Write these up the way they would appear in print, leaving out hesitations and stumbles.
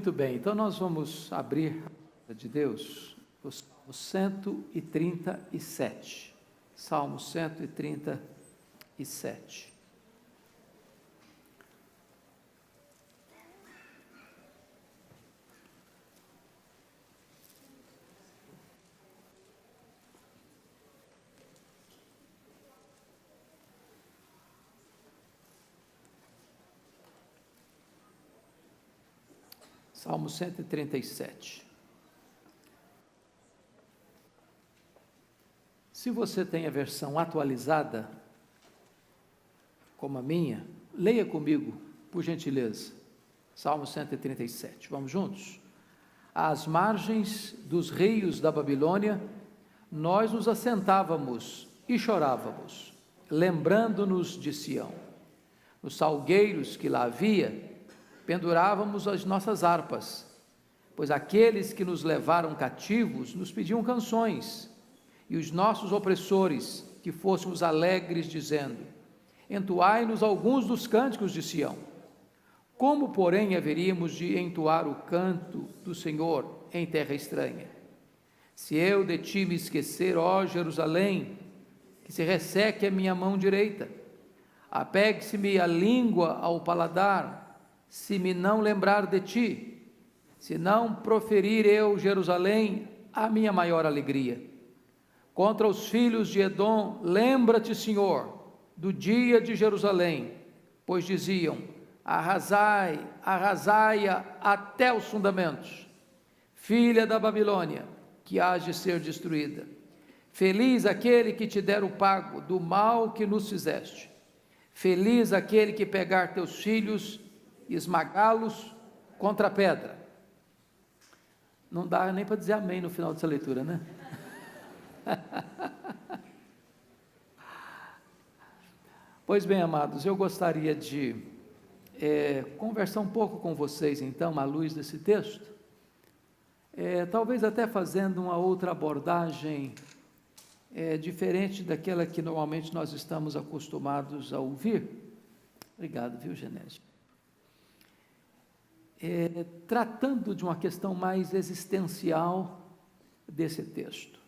Muito bem, então nós vamos abrir a palavra de Deus, o Salmo 137. Salmo 137. Salmo 137. Se você tem a versão atualizada, como a minha, leia comigo, por gentileza. Salmo 137. Vamos juntos? Às margens dos rios da Babilônia, nós nos assentávamos e chorávamos, lembrando-nos de Sião. Nos salgueiros que lá havia, pendurávamos as nossas harpas, pois aqueles que nos levaram cativos nos pediam canções, e os nossos opressores que fôssemos alegres, dizendo: entoai-nos alguns dos cânticos de Sião. Como, porém, haveríamos de entoar o canto do Senhor em terra estranha? Se eu de ti me esquecer, ó Jerusalém, que se resseque a minha mão direita, apegue-se-me a língua ao paladar, se me não lembrar de ti, se não proferir eu, Jerusalém, a minha maior alegria. Contra os filhos de Edom, lembra-te, Senhor, do dia de Jerusalém, pois diziam: arrasai, arrasai-a até os fundamentos, filha da Babilônia, que hás de ser destruída. Feliz aquele que te der o pago do mal que nos fizeste. Feliz aquele que pegar teus filhos e esmagá-los contra a pedra. Não dá nem para dizer amém no final dessa leitura, né? Pois bem, amados, eu gostaria de conversar um pouco com vocês, então, à luz desse texto, talvez até fazendo uma outra abordagem diferente daquela que normalmente nós estamos acostumados a ouvir. Obrigado, viu, Genésio? Tratando de uma questão mais existencial desse texto.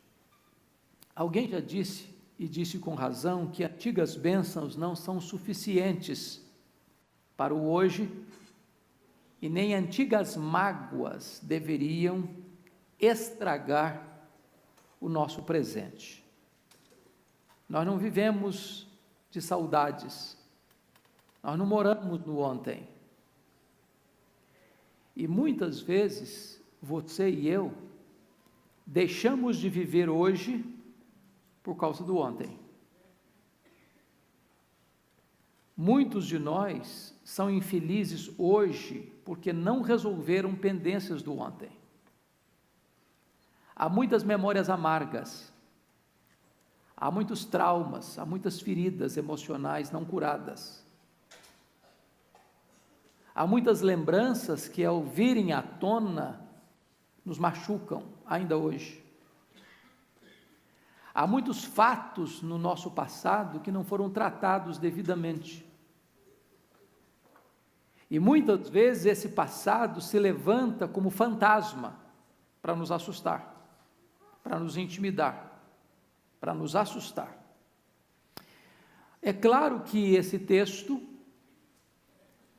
Alguém já disse, e disse com razão, que antigas bênçãos não são suficientes para o hoje, e nem antigas mágoas deveriam estragar o nosso presente. Nós não vivemos de saudades, nós não moramos no ontem. E muitas vezes, você e eu, deixamos de viver hoje por causa do ontem. Muitos de nós são infelizes hoje porque não resolveram pendências do ontem. Há muitas memórias amargas, há muitos traumas, há muitas feridas emocionais não curadas. Há muitas lembranças que, ao virem à tona, nos machucam ainda hoje. Há muitos fatos no nosso passado que não foram tratados devidamente. E muitas vezes esse passado se levanta como fantasma para nos assustar, para nos intimidar, para nos assustar. É claro que esse texto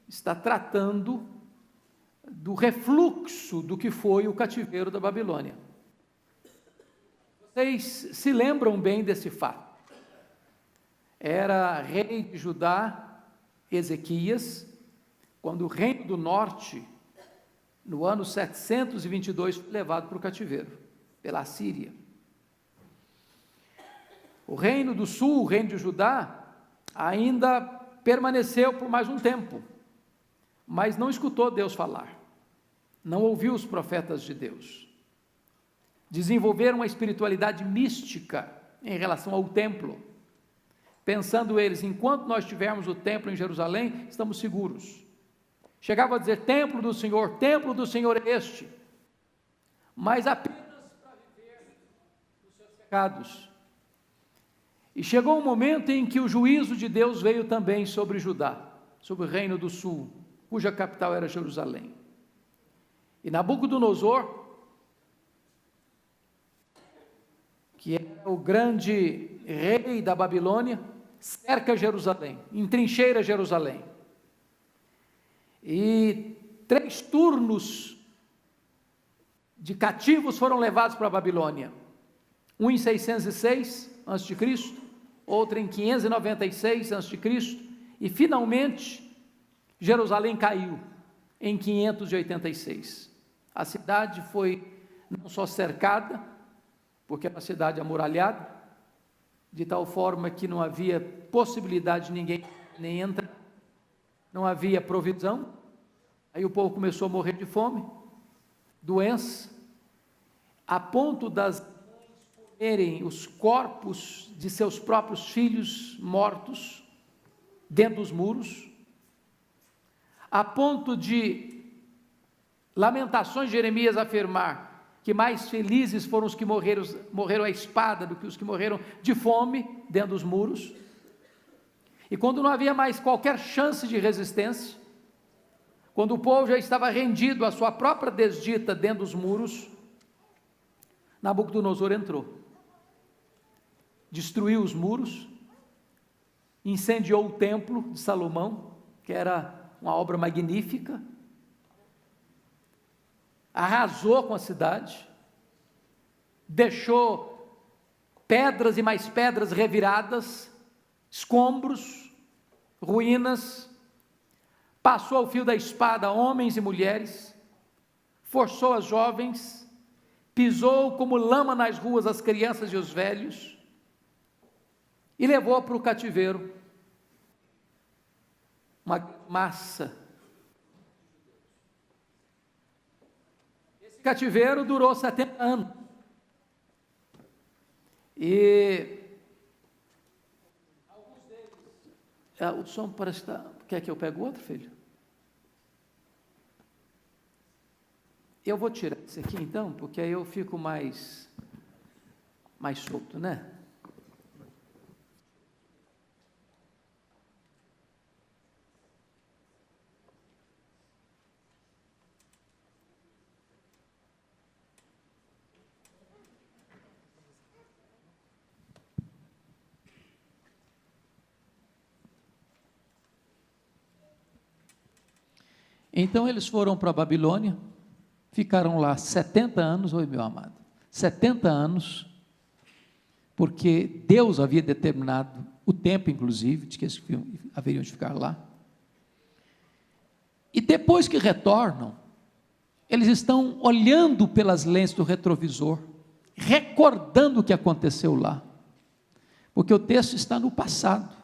está tratando do refluxo do que foi o cativeiro da Babilônia. Vocês se lembram bem desse fato. Era rei de Judá, Ezequias, quando o reino do norte, no ano 722, foi levado para o cativeiro, pela Assíria. O reino do sul, o reino de Judá, ainda permaneceu por mais um tempo, mas não escutou Deus falar, não ouviu os profetas de Deus. Desenvolveram uma espiritualidade mística em relação ao templo, pensando eles: enquanto nós tivermos o templo em Jerusalém, estamos seguros. Chegavam a dizer: templo do Senhor é este, mas apenas para viver dos seus pecados. E chegou um momento em que o juízo de Deus veio também sobre Judá, sobre o reino do sul, cuja capital era Jerusalém. E Nabucodonosor, que é o grande rei da Babilônia, cerca Jerusalém, entrincheira Jerusalém. E 3 turnos de cativos foram levados para a Babilônia. Um em 606 a.C., outro em 596 a.C., e finalmente Jerusalém caiu em 586. A cidade foi não só cercada, porque era uma cidade amuralhada, de tal forma que não havia possibilidade de ninguém nem entrar, não havia provisão. Aí o povo começou a morrer de fome, doença, a ponto das mães comerem os corpos de seus próprios filhos mortos dentro dos muros, a ponto de Lamentações de Jeremias afirmar que mais felizes foram os que morreram à espada do que os que morreram de fome dentro dos muros. E quando não havia mais qualquer chance de resistência, quando o povo já estava rendido à sua própria desdita dentro dos muros, Nabucodonosor entrou, destruiu os muros, incendiou o templo de Salomão, que era uma obra magnífica, arrasou com a cidade, deixou pedras e mais pedras reviradas, escombros, ruínas, passou ao fio da espada homens e mulheres, forçou as jovens, pisou como lama nas ruas as crianças e os velhos, e levou para o cativeiro uma massa. Esse cativeiro durou 70 anos. E alguns deles... o som parece que está... Quer que eu pegue outro, filho? Eu vou tirar esse aqui então, porque aí eu fico mais solto, né? Então eles foram para a Babilônia, ficaram lá 70 anos, oi meu amado, 70 anos, porque Deus havia determinado o tempo, inclusive, de que eles haveriam de ficar lá. E depois que retornam, eles estão olhando pelas lentes do retrovisor, recordando o que aconteceu lá, porque o texto está no passado.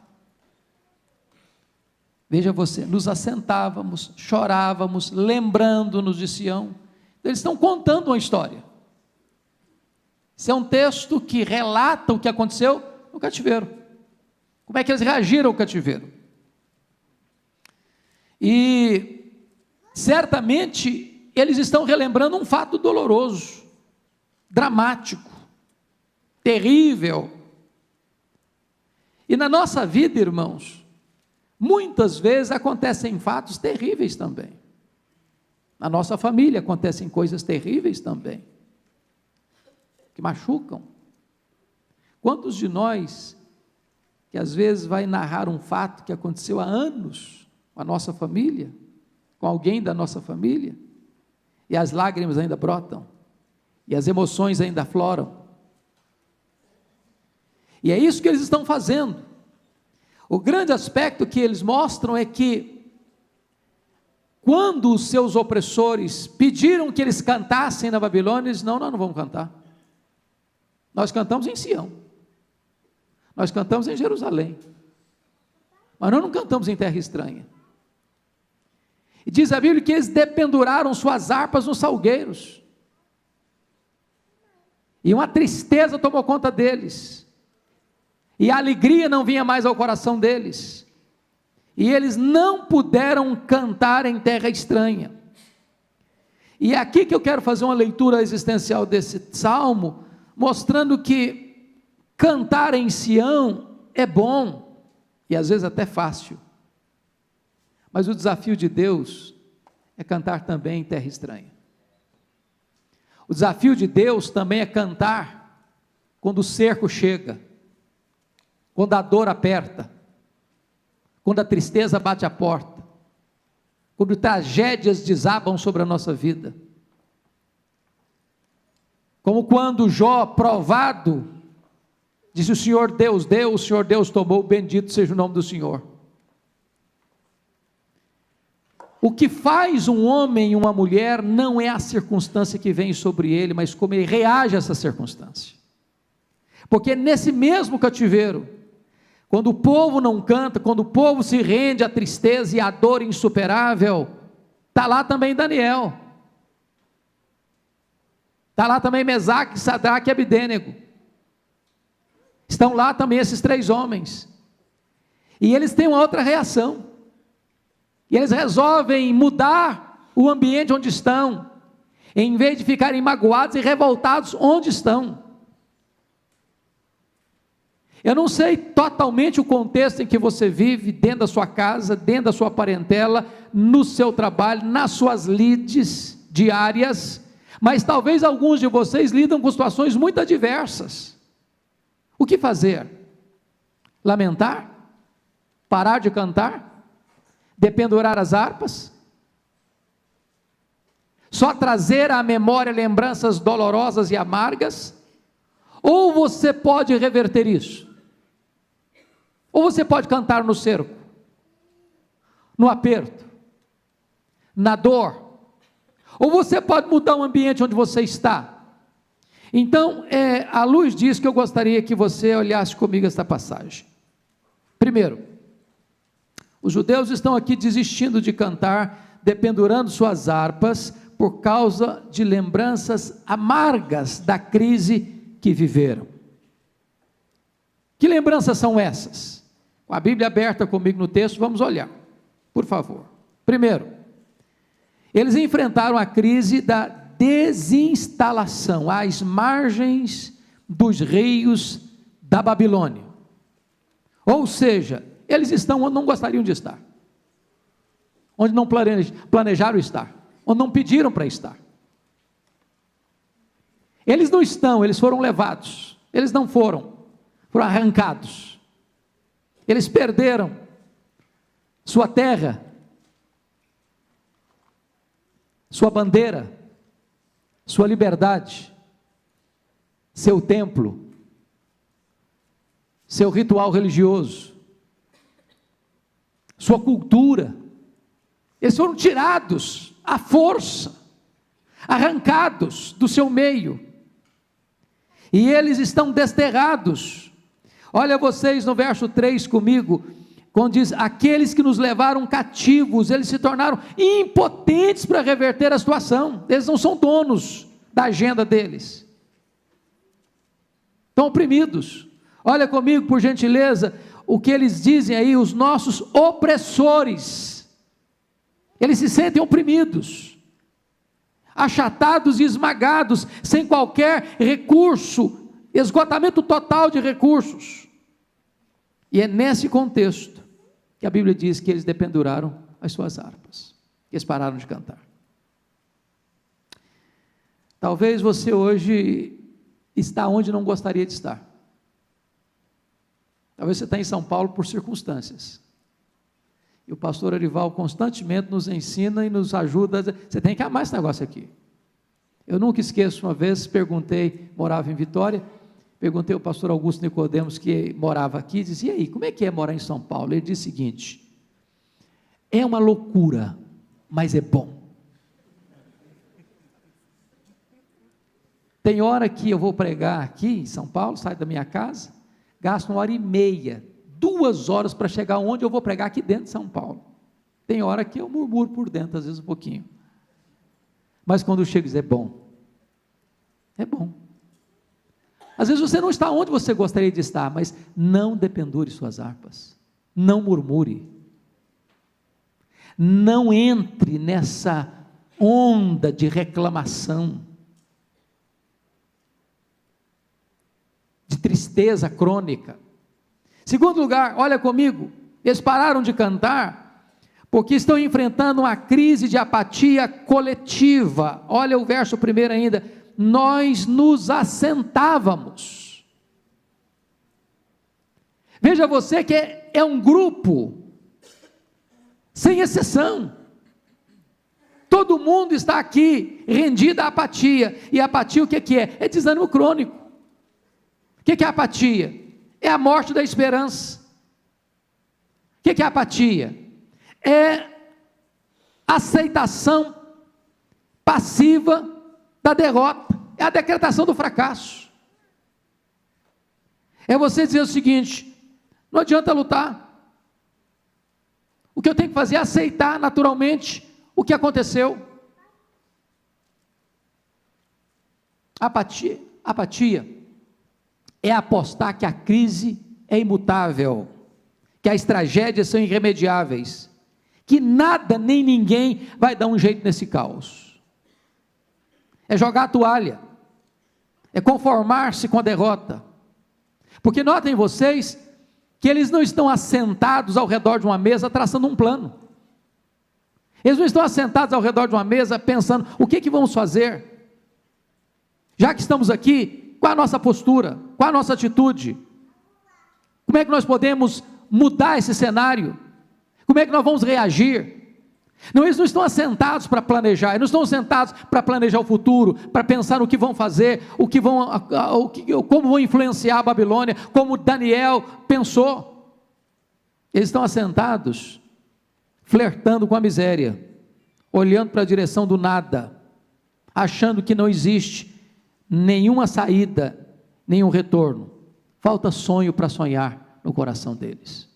Veja você, nos assentávamos, chorávamos, lembrando-nos de Sião. Eles estão contando uma história. Esse é um texto que relata o que aconteceu no cativeiro. Como é que eles reagiram ao cativeiro. E, certamente, eles estão relembrando um fato doloroso, dramático, terrível. E na nossa vida, irmãos, muitas vezes acontecem fatos terríveis também. Na nossa família acontecem coisas terríveis também, que machucam. Quantos de nós, que às vezes vai narrar um fato que aconteceu há anos com a nossa família, com alguém da nossa família, e as lágrimas ainda brotam, e as emoções ainda afloram. E é isso que eles estão fazendo. O grande aspecto que eles mostram é que, quando os seus opressores pediram que eles cantassem na Babilônia, eles disseram: não, nós não vamos cantar. Nós cantamos em Sião, nós cantamos em Jerusalém, mas nós não cantamos em terra estranha. E diz a Bíblia que eles dependuraram suas harpas nos salgueiros, e uma tristeza tomou conta deles, e a alegria não vinha mais ao coração deles, e eles não puderam cantar em terra estranha. E é aqui que eu quero fazer uma leitura existencial desse salmo, mostrando que cantar em Sião é bom, e às vezes até fácil, mas o desafio de Deus é cantar também em terra estranha. O desafio de Deus também é cantar quando o cerco chega, quando a dor aperta, quando a tristeza bate a porta, quando tragédias desabam sobre a nossa vida. Como quando Jó, provado, disse: o Senhor Deus deu, o Senhor Deus tomou, bendito seja o nome do Senhor. O que faz um homem e uma mulher não é a circunstância que vem sobre ele, mas como ele reage a essa circunstância. Porque nesse mesmo cativeiro, quando o povo não canta, quando o povo se rende à tristeza e à dor insuperável, está lá também Daniel, está lá também Mesaque, Sadraque e Abidênego, estão lá também esses 3 homens, e eles têm uma outra reação, e eles resolvem mudar o ambiente onde estão, em vez de ficarem magoados e revoltados onde estão. Eu não sei totalmente o contexto em que você vive, dentro da sua casa, dentro da sua parentela, no seu trabalho, nas suas lides diárias, mas talvez alguns de vocês lidam com situações muito adversas. O que fazer? Lamentar? Parar de cantar? Dependurar as harpas? Só trazer à memória lembranças dolorosas e amargas? Ou você pode reverter isso? Ou você pode cantar no cerco, no aperto, na dor, ou você pode mudar o ambiente onde você está. Então, à luz disso que eu gostaria que você olhasse comigo esta passagem. Primeiro, os judeus estão aqui desistindo de cantar, dependurando suas harpas, por causa de lembranças amargas da crise que viveram. Que lembranças são essas? Com a Bíblia aberta comigo no texto, vamos olhar, por favor. Primeiro, eles enfrentaram a crise da desinstalação, às margens dos rios da Babilônia. Ou seja, eles estão onde não gostariam de estar, onde não planejaram estar, onde não pediram para estar. Eles não estão, eles foram levados, eles não foram arrancados. Eles perderam sua terra, sua bandeira, sua liberdade, seu templo, seu ritual religioso, sua cultura. Eles foram tirados à força, arrancados do seu meio, e eles estão desterrados. Olha vocês no verso 3 comigo, quando diz: aqueles que nos levaram cativos, eles se tornaram impotentes para reverter a situação, eles não são donos da agenda deles, estão oprimidos. Olha comigo, por gentileza, o que eles dizem aí, os nossos opressores, eles se sentem oprimidos, achatados e esmagados, sem qualquer recurso, esgotamento total de recursos. E é nesse contexto que a Bíblia diz que eles dependuraram as suas harpas, eles pararam de cantar. Talvez você hoje está onde não gostaria de estar. Talvez você está em São Paulo por circunstâncias, e o pastor Arival constantemente nos ensina e nos ajuda a dizer: você tem que amar esse negócio aqui. Eu nunca esqueço, uma vez morava em Vitória, perguntei ao pastor Augusto Nicodemos, que morava aqui, disse: e aí, como é que é morar em São Paulo? Ele disse o seguinte: é uma loucura, mas é bom. Tem hora que eu vou pregar aqui em São Paulo, saio da minha casa, gasto 1h30, 2 horas para chegar onde eu vou pregar aqui dentro de São Paulo. Tem hora que eu murmuro por dentro, às vezes um pouquinho, mas quando eu chego, diz: é bom, é bom. Às vezes você não está onde você gostaria de estar, mas não dependure suas harpas, não murmure, não entre nessa onda de reclamação, de tristeza crônica. Segundo lugar, olha comigo, eles pararam de cantar, porque estão enfrentando uma crise de apatia coletiva. Olha o verso 1 ainda: nós nos assentávamos. Veja você que é um grupo sem exceção. Todo mundo está aqui rendido à apatia. E a apatia o que é? É desânimo crônico. O que é apatia? É a morte da esperança. O que é apatia? É aceitação passiva da derrota. É a decretação do fracasso. É você dizer o seguinte: não adianta lutar. O que eu tenho que fazer é aceitar naturalmente o que aconteceu. Apatia é apostar que a crise é imutável, que as tragédias são irremediáveis, que nada nem ninguém vai dar um jeito nesse caos. É jogar a toalha, é conformar-se com a derrota. Porque notem vocês que eles não estão assentados ao redor de uma mesa traçando um plano. Eles não estão assentados ao redor de uma mesa pensando, o que vamos fazer? Já que estamos aqui, qual a nossa postura? Qual a nossa atitude? Como é que nós podemos mudar esse cenário? Como é que nós vamos reagir? Não, eles não estão assentados para planejar, eles não estão sentados para planejar o futuro, para pensar no que vão fazer, como vão influenciar a Babilônia, como Daniel pensou. Eles estão assentados, flertando com a miséria, olhando para a direção do nada, achando que não existe nenhuma saída, nenhum retorno. Falta sonho para sonhar no coração deles.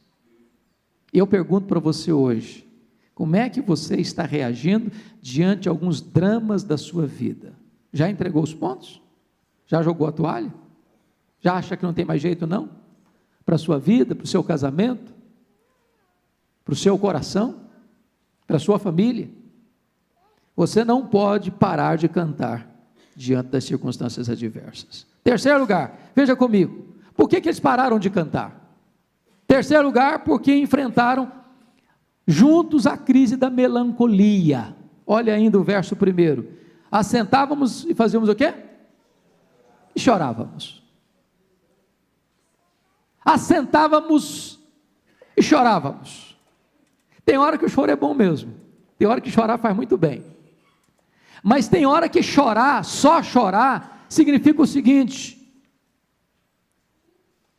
E eu pergunto para você hoje, como é que você está reagindo diante de alguns dramas da sua vida? Já entregou os pontos? Já jogou a toalha? Já acha que não tem mais jeito não? Para a sua vida, para o seu casamento, para o seu coração, para a sua família? Você não pode parar de cantar diante das circunstâncias adversas. Terceiro lugar, veja comigo, por que eles pararam de cantar? Terceiro lugar, porque enfrentaram juntos a crise da melancolia. Olha ainda o verso 1. Assentávamos e fazíamos o quê? E chorávamos. Assentávamos e chorávamos. Tem hora que o choro é bom mesmo. Tem hora que chorar faz muito bem. Mas tem hora que chorar, só chorar, significa o seguinte: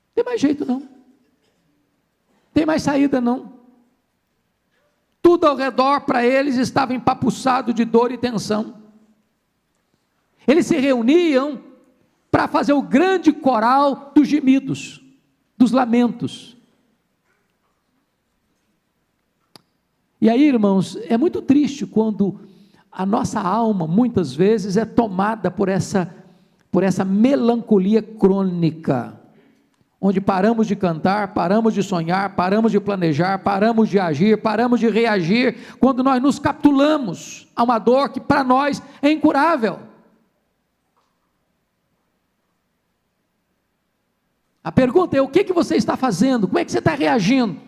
não tem mais jeito não. Não tem mais saída não. Tudo ao redor para eles estava empapuçado de dor e tensão. Eles se reuniam para fazer o grande coral dos gemidos, dos lamentos. E aí, irmãos, é muito triste quando a nossa alma, muitas vezes, é tomada por essa melancolia crônica, onde paramos de cantar, paramos de sonhar, paramos de planejar, paramos de agir, paramos de reagir, quando nós nos capitulamos a uma dor que para nós é incurável. A pergunta é: o que você está fazendo? Como é que você está reagindo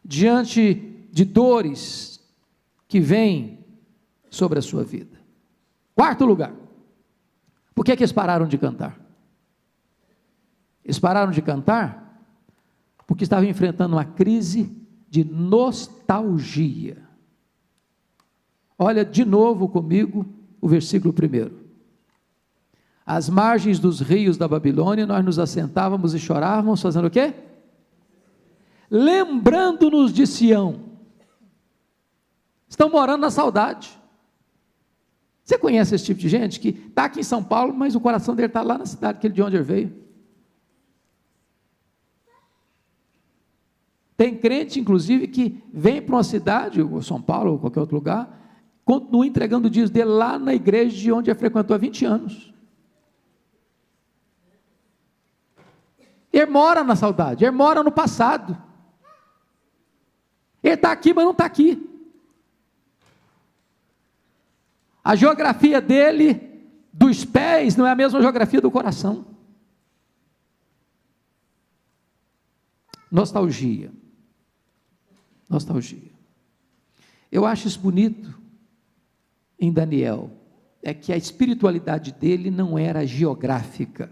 diante de dores que vêm sobre a sua vida? Quarto lugar, por que eles pararam de cantar? Eles pararam de cantar porque estavam enfrentando uma crise de nostalgia. Olha de novo comigo o versículo 1. Às margens dos rios da Babilônia, nós nos assentávamos e chorávamos, fazendo o quê? Lembrando-nos de Sião. Estão morando na saudade. Você conhece esse tipo de gente que está aqui em São Paulo, mas o coração dele está lá na cidade de onde ele veio? Tem crente, inclusive, que vem para uma cidade, ou São Paulo, ou qualquer outro lugar, continua entregando o dízimo dele lá na igreja de onde ele frequentou há 20 anos. Ele mora na saudade, ele mora no passado. Ele está aqui, mas não está aqui. A geografia dele, dos pés, não é a mesma geografia do coração. Nostalgia. Eu acho isso bonito em Daniel. é que a espiritualidade dele não era geográfica.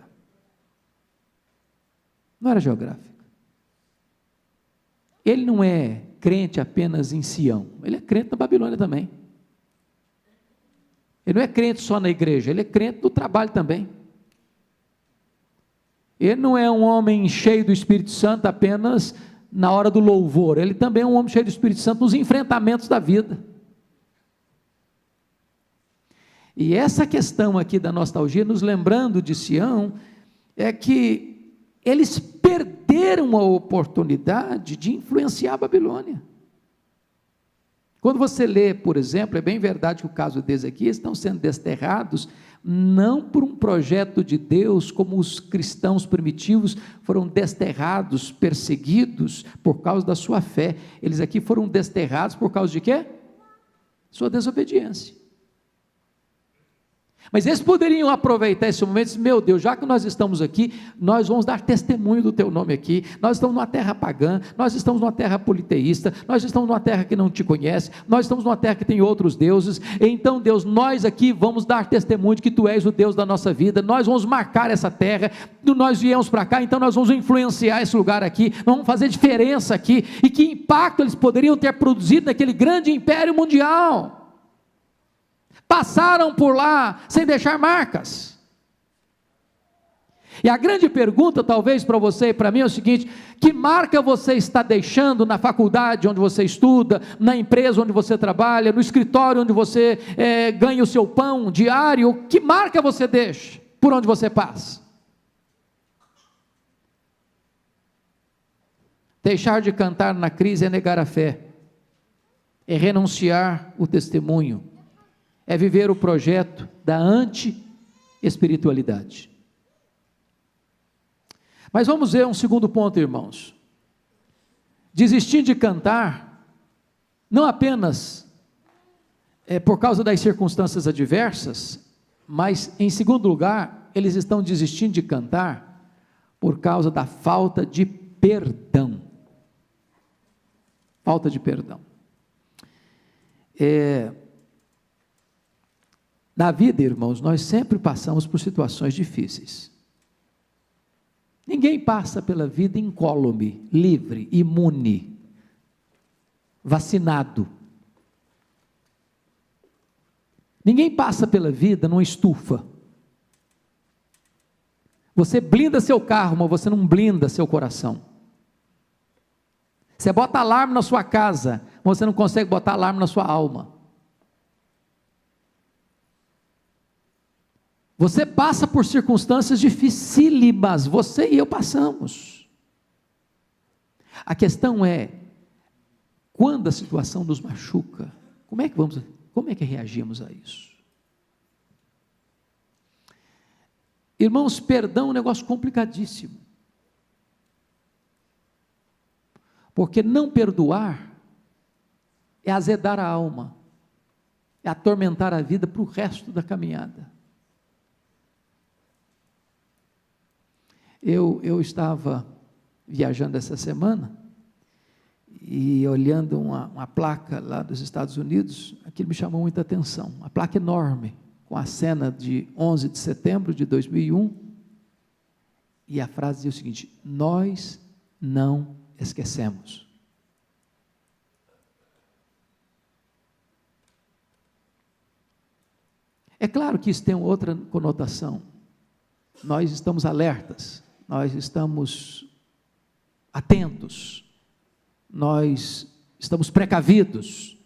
Não era geográfica. Ele não é crente apenas em Sião, ele é crente na Babilônia também. Ele não é crente só na igreja, ele é crente no trabalho também. Ele não é um homem cheio do Espírito Santo apenas na hora do louvor, ele também é um homem cheio do Espírito Santo nos enfrentamentos da vida. E essa questão aqui da nostalgia, nos lembrando de Sião, é que eles perderam a oportunidade de influenciar a Babilônia. Quando você lê, por exemplo, é bem verdade que o caso deles aqui, estão sendo desterrados, não por um projeto de Deus, como os cristãos primitivos foram desterrados, perseguidos, por causa da sua fé. Eles aqui foram desterrados por causa de quê? Sua desobediência. Mas eles poderiam aproveitar esse momento e dizer, meu Deus, já que nós estamos aqui, nós vamos dar testemunho do teu nome aqui, nós estamos numa terra pagã, nós estamos numa terra politeísta, nós estamos numa terra que não te conhece, nós estamos numa terra que tem outros deuses, então Deus, nós aqui vamos dar testemunho de que tu és o Deus da nossa vida, nós vamos marcar essa terra, nós viemos para cá, então nós vamos influenciar esse lugar aqui, vamos fazer diferença aqui, e que impacto eles poderiam ter produzido naquele grande império mundial. Passaram por lá sem deixar marcas. E a grande pergunta talvez para você e para mim é o seguinte: que marca você está deixando na faculdade onde você estuda, na empresa onde você trabalha, no escritório onde você ganha o seu pão diário? Que marca você deixa por onde você passa? Deixar de cantar na crise é negar a fé, é renunciar o testemunho, é viver o projeto da anti-espiritualidade. Mas vamos ver um segundo ponto, irmãos. Desistir de cantar, não apenas por causa das circunstâncias adversas, mas em segundo lugar, eles estão desistindo de cantar por causa da falta de perdão. Falta de perdão. Na vida, irmãos, nós sempre passamos por situações difíceis. Ninguém passa pela vida incólume, livre, imune, vacinado. Ninguém passa pela vida numa estufa. Você blinda seu carro, mas você não blinda seu coração. Você bota alarme na sua casa, mas você não consegue botar alarme na sua alma. Você passa por circunstâncias dificílimas, você e eu passamos. A questão é, quando a situação nos machuca, como é que reagimos a isso? Irmãos, perdão é um negócio complicadíssimo. Porque não perdoar é azedar a alma, é atormentar a vida para o resto da caminhada. Eu estava viajando essa semana e olhando uma placa lá dos Estados Unidos, aquilo me chamou muita atenção, uma placa enorme, com a cena de 11 de setembro de 2001, e a frase dizia o seguinte: nós não esquecemos. É claro que isso tem outra conotação, nós estamos alertas, nós estamos atentos, nós estamos precavidos,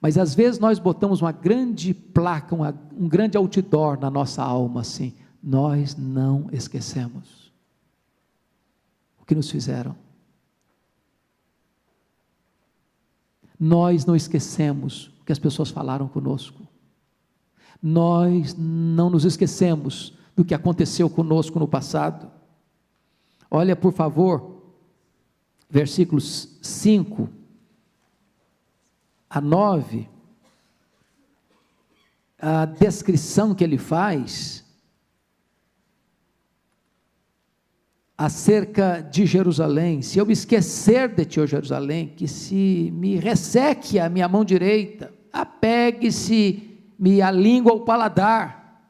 mas às vezes nós botamos uma grande placa, um grande outdoor na nossa alma, assim: nós não esquecemos o que nos fizeram, nós não esquecemos o que as pessoas falaram conosco, nós não nos esquecemos do que aconteceu conosco no passado. Olha, por favor, versículos 5 a 9, a descrição que ele faz acerca de Jerusalém: se eu me esquecer de ti, ó Jerusalém, que se me resseque a minha mão direita, apegue-se me a língua ao paladar.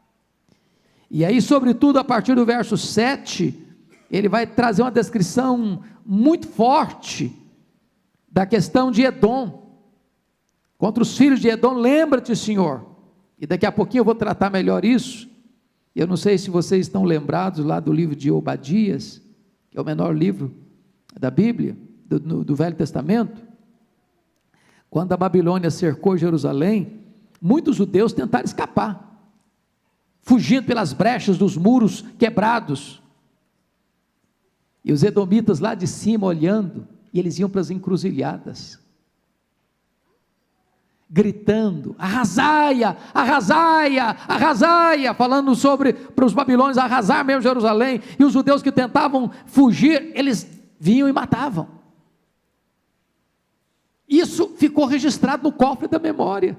E aí, sobretudo, a partir do verso 7, ele vai trazer uma descrição muito forte da questão de Edom, contra os filhos de Edom. Lembra-te, Senhor, e daqui a pouquinho eu vou tratar melhor isso. Eu não sei se vocês estão lembrados lá do livro de Obadias, que é o menor livro da Bíblia, do Velho Testamento. Quando a Babilônia cercou Jerusalém, muitos judeus tentaram escapar, fugindo pelas brechas dos muros quebrados, e os edomitas lá de cima olhando, e eles iam para as encruzilhadas, gritando: arrasaia, arrasaia, arrasaia, falando para os babilônios arrasar mesmo Jerusalém, e os judeus que tentavam fugir, eles vinham e matavam. Isso ficou registrado no cofre da memória,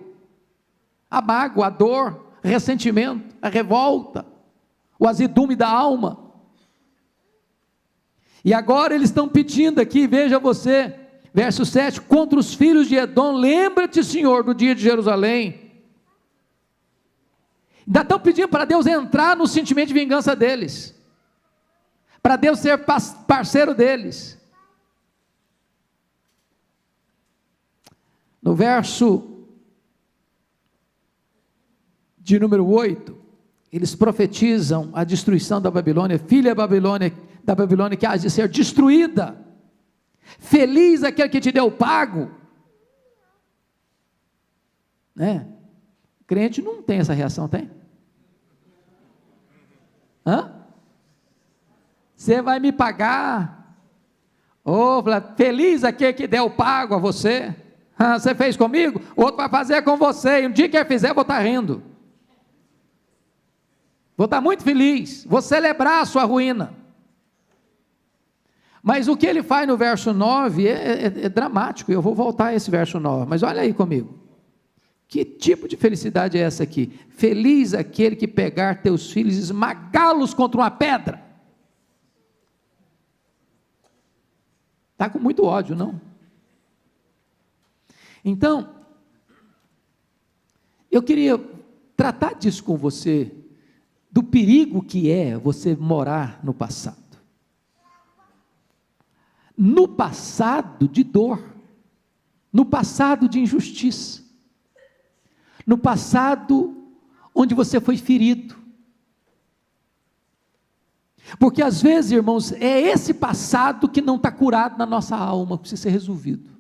a mágoa, a dor, o ressentimento, a revolta, o azedume da alma. E agora eles estão pedindo aqui, veja você, verso 7, contra os filhos de Edom, lembra-te, Senhor, do dia de Jerusalém. Ainda estão pedindo para Deus entrar no sentimento de vingança deles, para Deus ser parceiro deles. No verso de número 8, eles profetizam a destruição da Babilônia, filha da Babilônia que há de ser destruída. Feliz aquele que te deu o pago. Né? O crente não tem essa reação, tem? Você vai me pagar? Feliz aquele que deu o pago a você. Você fez comigo? Outro vai fazer com você, e um dia que ele fizer, eu vou estar rindo, vou estar muito feliz, vou celebrar a sua ruína. Mas o que ele faz no verso 9 é dramático. Eu vou voltar a esse verso 9, mas olha aí comigo, que tipo de felicidade é essa aqui? Feliz aquele que pegar teus filhos e esmagá-los contra uma pedra. Está com muito ódio, não? Então, eu queria tratar disso com você, do perigo que é você morar no passado. No passado de dor, no passado de injustiça, no passado onde você foi ferido. Porque às vezes, irmãos, é esse passado que não está curado na nossa alma, que precisa ser resolvido.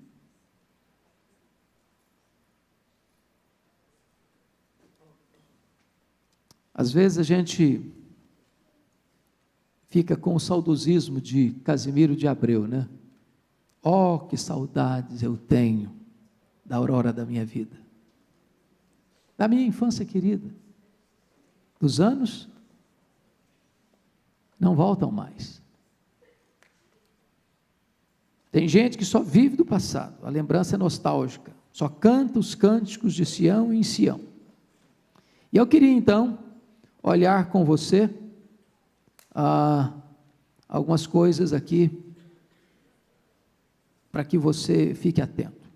Às vezes a gente fica com o saudosismo de Casimiro de Abreu, né? Oh, que saudades eu tenho da aurora da minha vida, da minha infância querida. Os anos não voltam mais. Tem gente que só vive do passado, a lembrança é nostálgica, só canta os cânticos de Sião em Sião. E eu queria então olhar com você algumas coisas aqui, para que você fique atento.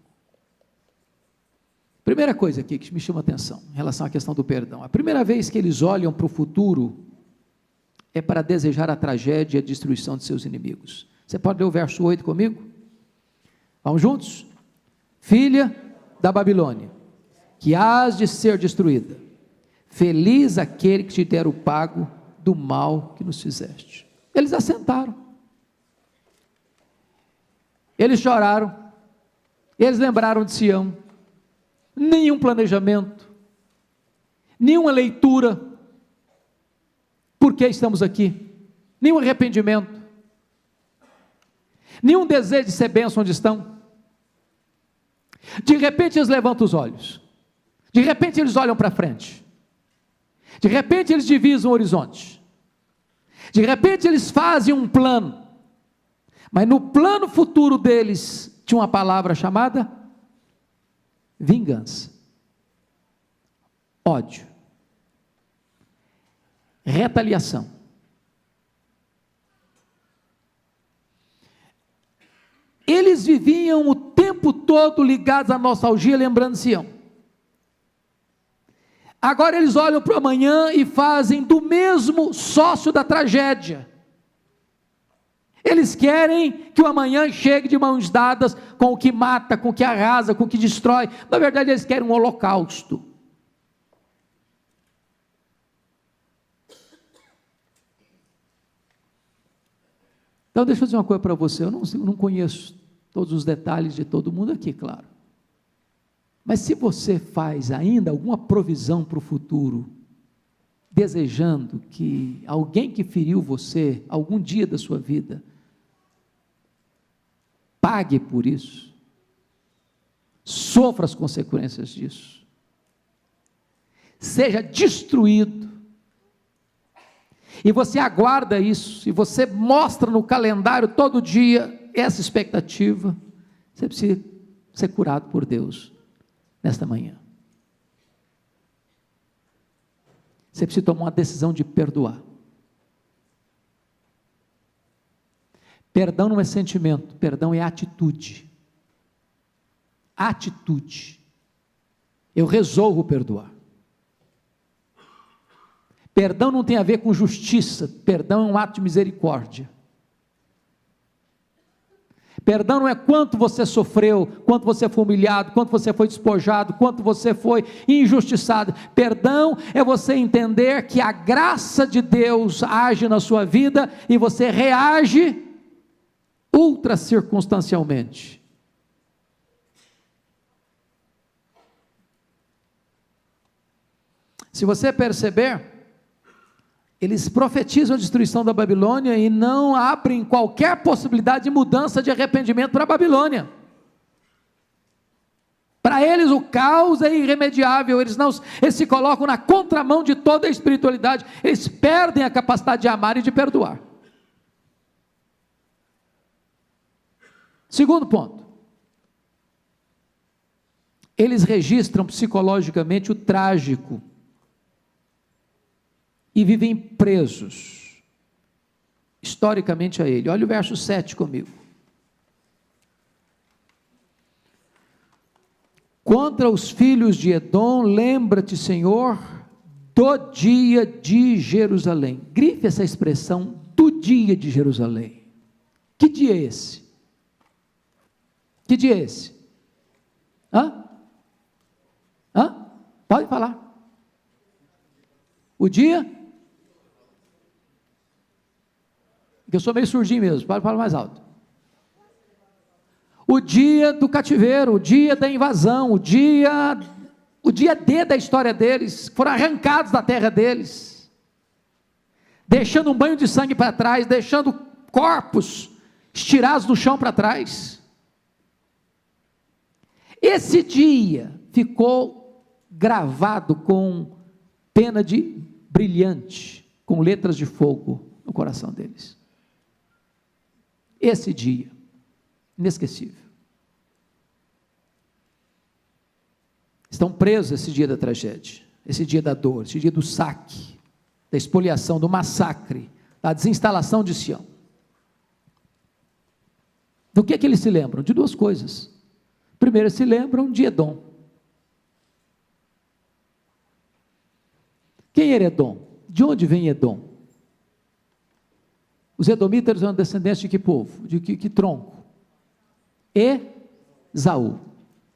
Primeira coisa aqui que me chama a atenção, em relação à questão do perdão, a primeira vez que eles olham para o futuro, é para desejar a tragédia e a destruição de seus inimigos. Você pode ler o verso 8 comigo? Vamos juntos? Filha da Babilônia, que hás de ser destruída, feliz aquele que te der o pago do mal que nos fizeste. Eles assentaram, eles choraram, eles lembraram de Sião. Nenhum planejamento, nenhuma leitura, por que estamos aqui, nenhum arrependimento, nenhum desejo de ser bênção onde estão. De repente eles levantam os olhos, de repente eles olham para frente, de repente eles divisam o horizonte, de repente eles fazem um plano, mas no plano futuro deles tinha uma palavra chamada vingança, ódio, retaliação. Eles viviam o tempo todo ligados à nostalgia, lembrando Sião. Agora eles olham para o amanhã e fazem do mesmo sócio da tragédia. Eles querem que o amanhã chegue de mãos dadas com o que mata, com o que arrasa, com o que destrói. Na verdade, eles querem um holocausto. Então, deixa eu dizer uma coisa para você. Eu não conheço todos os detalhes de todo mundo aqui, claro. Mas se você faz ainda alguma provisão para o futuro, desejando que alguém que feriu você, algum dia da sua vida, pague por isso, sofra as consequências disso, seja destruído, e você aguarda isso, e você mostra no calendário todo dia essa expectativa, você precisa ser curado por Deus nesta manhã. Você precisa tomar uma decisão de perdoar. Perdão não é sentimento, perdão é atitude. Atitude. Eu resolvo perdoar. Perdão não tem a ver com justiça, perdão é um ato de misericórdia. Perdão não é quanto você sofreu, quanto você foi humilhado, quanto você foi despojado, quanto você foi injustiçado. Perdão é você entender que a graça de Deus age na sua vida e você reage ultra circunstancialmente. Se você perceber, eles profetizam a destruição da Babilônia e não abrem qualquer possibilidade de mudança de arrependimento para a Babilônia. Para eles o caos é irremediável, eles se colocam na contramão de toda a espiritualidade, eles perdem a capacidade de amar e de perdoar. Segundo ponto, eles registram psicologicamente o trágico, e vivem presos, historicamente a ele. Olha o verso 7 comigo. Contra os filhos de Edom, lembra-te, Senhor, do dia de Jerusalém. Grife essa expressão, do dia de Jerusalém. Que dia é esse? Que dia é esse? Pode falar. O dia? Eu sou meio surdinho mesmo, pode falar mais alto. O dia do cativeiro, o dia da invasão, o dia D da história deles, foram arrancados da terra deles, deixando um banho de sangue para trás, deixando corpos estirados no chão para trás. Esse dia ficou gravado com pena de brilhante, com letras de fogo no coração deles. Esse dia, inesquecível. Estão presos esse dia da tragédia, esse dia da dor, esse dia do saque, da expoliação, do massacre, da desinstalação de Sião. Do que eles se lembram? De duas coisas. Primeiro, se lembram de Edom. Quem era Edom? De onde vem Edom? Os edomitas eram descendentes de que povo? De que tronco? Esaú.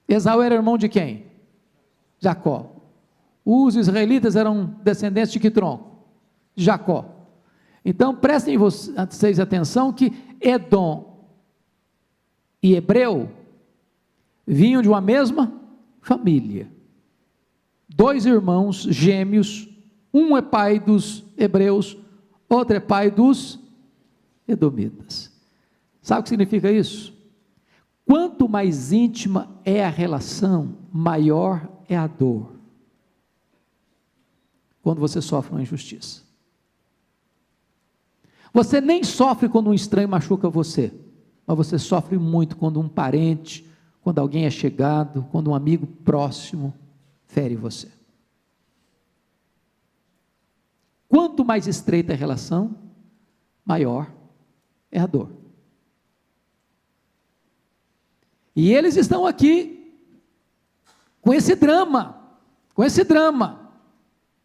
Esaú era irmão de quem? Jacó. Os israelitas eram descendentes de que tronco? De Jacó. Então prestem vocês atenção que Edom e Hebreu vinham de uma mesma família. Dois irmãos gêmeos, um é pai dos hebreus, outro é pai dos edomitas. Sabe o que significa isso? Quanto mais íntima é a relação, maior é a dor. Quando você sofre uma injustiça. Você nem sofre quando um estranho machuca você, mas você sofre muito quando um parente, quando alguém é chegado, quando um amigo próximo fere você. Quanto mais estreita é a relação, maior é a dor. E eles estão aqui com esse drama,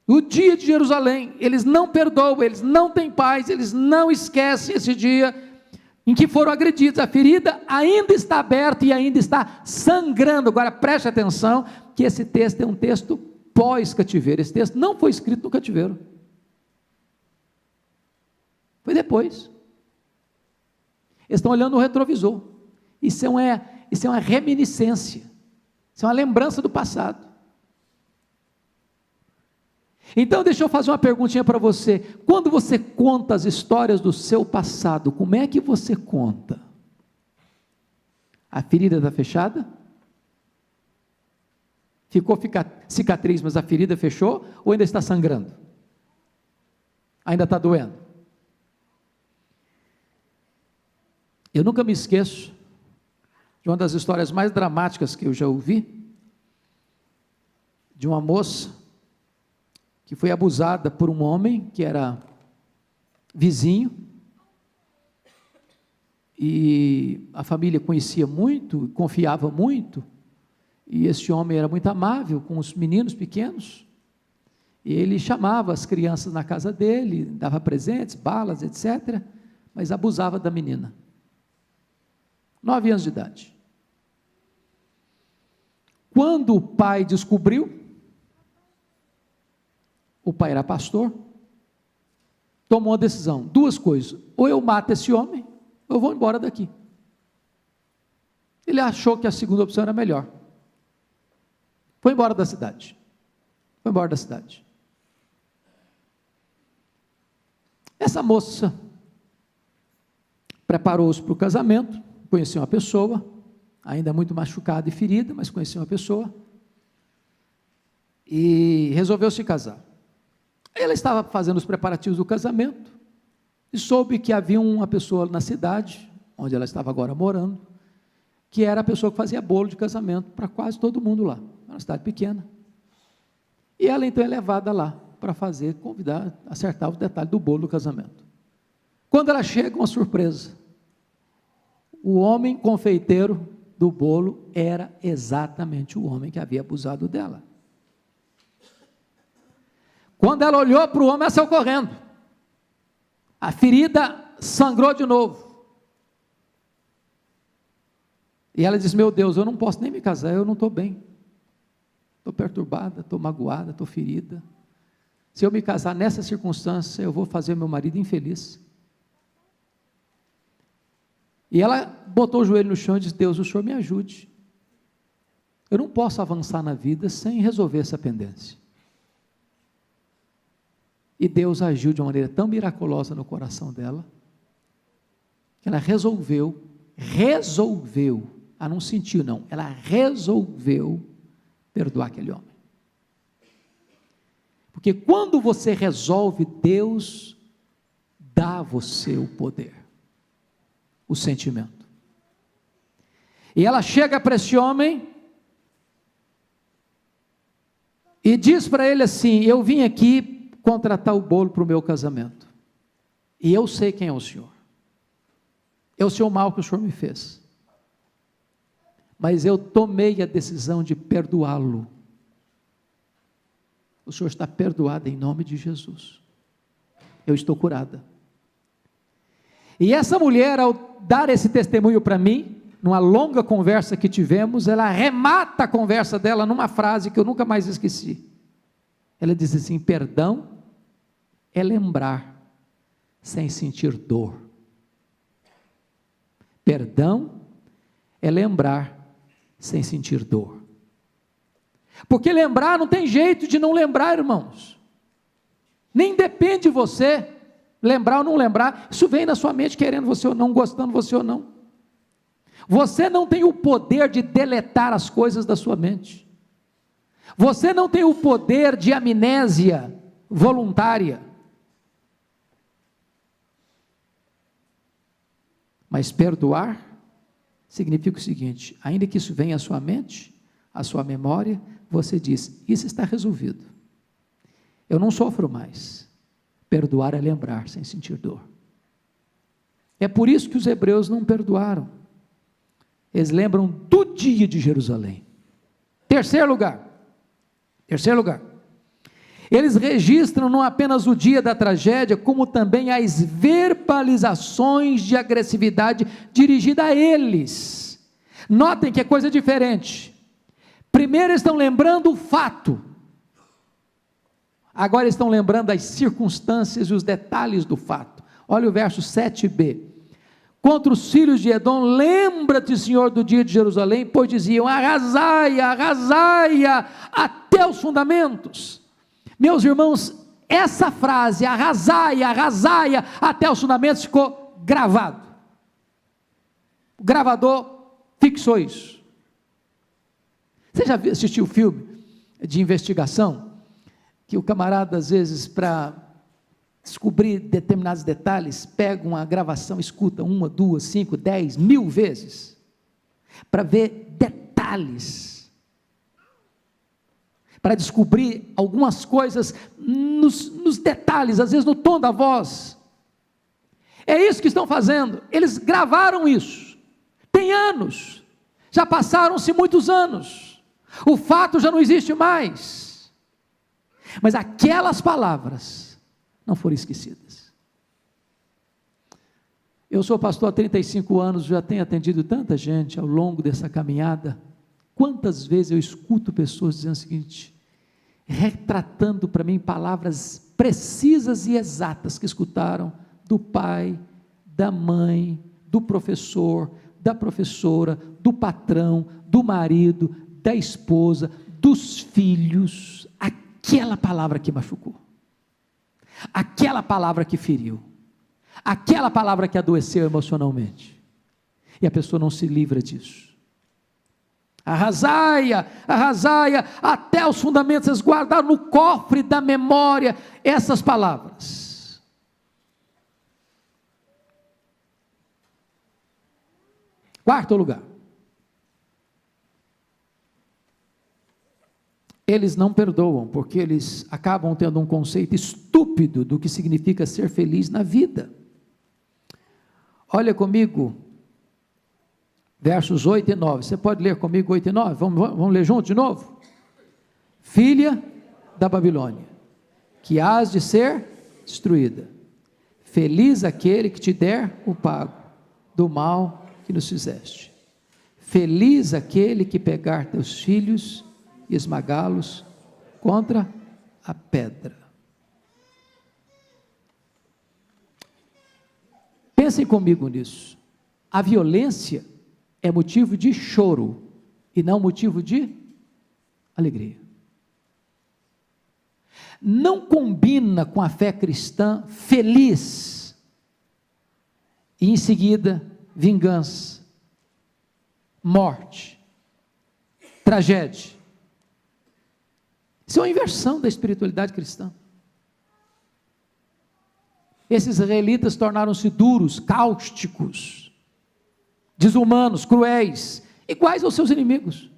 O dia de Jerusalém, eles não perdoam, eles não têm paz, eles não esquecem esse dia em que foram agredidos. A ferida ainda está aberta e ainda está sangrando. Agora preste atenção que esse texto é um texto pós-cativeiro. Esse texto não foi escrito no cativeiro, foi depois. Eles estão olhando no retrovisor. Isso é uma reminiscência, isso é uma lembrança do passado. Então deixa eu fazer uma perguntinha para você. Quando você conta as histórias do seu passado, como é que você conta? A ferida está fechada? Ficou cicatriz, mas a ferida fechou? Ou ainda está sangrando? Ainda está doendo? Eu nunca me esqueço de uma das histórias mais dramáticas que eu já ouvi, de uma moça que foi abusada por um homem que era vizinho, e a família conhecia muito, confiava muito, e esse homem era muito amável com os meninos pequenos, e ele chamava as crianças na casa dele, dava presentes, balas, etc., mas abusava da menina, 9 anos de idade. Quando o pai descobriu, o pai era pastor, tomou uma decisão, 2 coisas: ou eu mato esse homem, ou eu vou embora daqui. Ele achou que a segunda opção era melhor, foi embora da cidade, Essa moça preparou-se para o casamento, conheceu uma pessoa, ainda muito machucada e ferida, mas conheceu uma pessoa, e resolveu se casar. Ela estava fazendo os preparativos do casamento, e soube que havia uma pessoa na cidade, onde ela estava agora morando, que era a pessoa que fazia bolo de casamento para quase todo mundo lá, era uma cidade pequena, e ela então é levada lá, para fazer, convidar, acertar o detalhe do bolo do casamento. Quando ela chega, uma surpresa, o homem confeiteiro do bolo era exatamente o homem que havia abusado dela. Quando ela olhou para o homem, ela saiu correndo, a ferida sangrou de novo, e ela disse: meu Deus, eu não posso nem me casar, eu não estou bem, estou perturbada, estou magoada, estou ferida, se eu me casar nessa circunstância, eu vou fazer meu marido infeliz. E ela botou o joelho no chão e disse: Deus, o Senhor me ajude, eu não posso avançar na vida sem resolver essa pendência. E Deus agiu de uma maneira tão miraculosa no coração dela, que ela resolveu, ela não sentiu não, ela resolveu perdoar aquele homem. Porque quando você resolve, Deus dá a você o poder, o sentimento. E ela chega para esse homem e diz para ele assim: eu vim aqui contratar o bolo para o meu casamento, e eu sei quem é o Senhor, eu sei o mal que o Senhor me fez, mas eu tomei a decisão de perdoá-lo. O Senhor está perdoado em nome de Jesus, eu estou curada. E essa mulher, ao dar esse testemunho para mim, numa longa conversa que tivemos, ela remata a conversa dela numa frase que eu nunca mais esqueci. Ela diz assim: perdão é lembrar sem sentir dor. Perdão é lembrar sem sentir dor. Porque lembrar não tem jeito de não lembrar, irmãos. Nem depende de você lembrar ou não lembrar. Isso vem na sua mente, querendo você ou não, gostando você ou não. Você não tem o poder de deletar as coisas da sua mente. Você não tem o poder de amnésia voluntária. Mas perdoar significa o seguinte: ainda que isso venha à sua mente, à sua memória, você diz: isso está resolvido, eu não sofro mais. Perdoar é lembrar sem sentir dor. É por isso que os hebreus não perdoaram, eles lembram do dia de Jerusalém. Terceiro lugar, Eles registram não apenas o dia da tragédia, como também as verbalizações de agressividade dirigida a eles. Notem que é coisa diferente. Primeiro estão lembrando o fato, agora estão lembrando as circunstâncias e os detalhes do fato. Olha o verso 7b. Contra os filhos de Edom, lembra-te, Senhor, do dia de Jerusalém, pois diziam, arrasai-a, arrasai-a, até os fundamentos. Meus irmãos, essa frase, arrasai-a, arrasai-a, até os fundamentos, ficou gravado. O gravador fixou isso. Você já assistiu o filme de investigação, que o camarada, às vezes, para descobrir determinados detalhes, pega uma gravação, escuta 1, 2, 5, 10, 1000 vezes, para ver detalhes, para descobrir algumas coisas nos detalhes, às vezes no tom da voz. É isso que estão fazendo. Eles gravaram isso, tem anos, já passaram-se muitos anos, o fato já não existe mais, mas aquelas palavras não foram esquecidas. Eu sou pastor há 35 anos, já tenho atendido tanta gente ao longo dessa caminhada. Quantas vezes eu escuto pessoas dizendo o seguinte, retratando para mim palavras precisas e exatas que escutaram do pai, da mãe, do professor, da professora, do patrão, do marido, da esposa, dos filhos, aquela palavra que machucou, aquela palavra que feriu, aquela palavra que adoeceu emocionalmente, e a pessoa não se livra disso. Arrasai-a, arrasai-a, até os fundamentos. Eles guardaram no cofre da memória essas palavras. Quarto lugar, eles não perdoam, porque eles acabam tendo um conceito estúpido do que significa ser feliz na vida. Olha comigo, versos 8 e 9, você pode ler comigo 8 e 9, vamos ler junto de novo? Filha da Babilônia, que hás de ser destruída, feliz aquele que te der o pago do mal que nos fizeste, feliz aquele que pegar teus filhos e esmagá-los contra a pedra. Pensem comigo nisso. A violência é motivo de choro e não motivo de alegria. Não combina com a fé cristã feliz e em seguida vingança, morte, tragédia. Isso é uma inversão da espiritualidade cristã. Esses israelitas tornaram-se duros, cáusticos, desumanos, cruéis, iguais aos seus inimigos.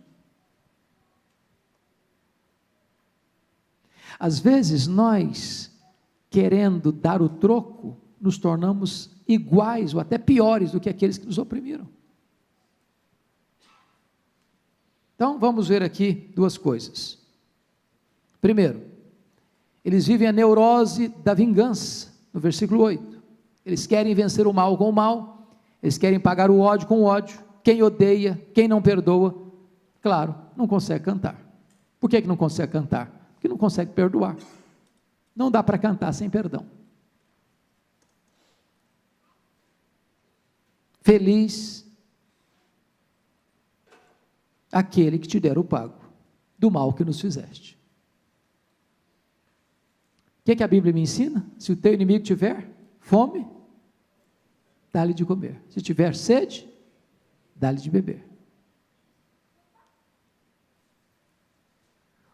Às vezes nós, querendo dar o troco, nos tornamos iguais ou até piores do que aqueles que nos oprimiram. Então vamos ver aqui duas coisas. Primeiro, eles vivem a neurose da vingança, no versículo 8, eles querem vencer o mal com o mal, eles querem pagar o ódio com o ódio, quem odeia, quem não perdoa, claro, não consegue cantar. Por que não consegue cantar? Porque não consegue perdoar, não dá para cantar sem perdão. Feliz aquele que te der o pago do mal que nos fizeste. O que a Bíblia me ensina? Se o teu inimigo tiver fome, dá-lhe de comer. Se tiver sede, dá-lhe de beber.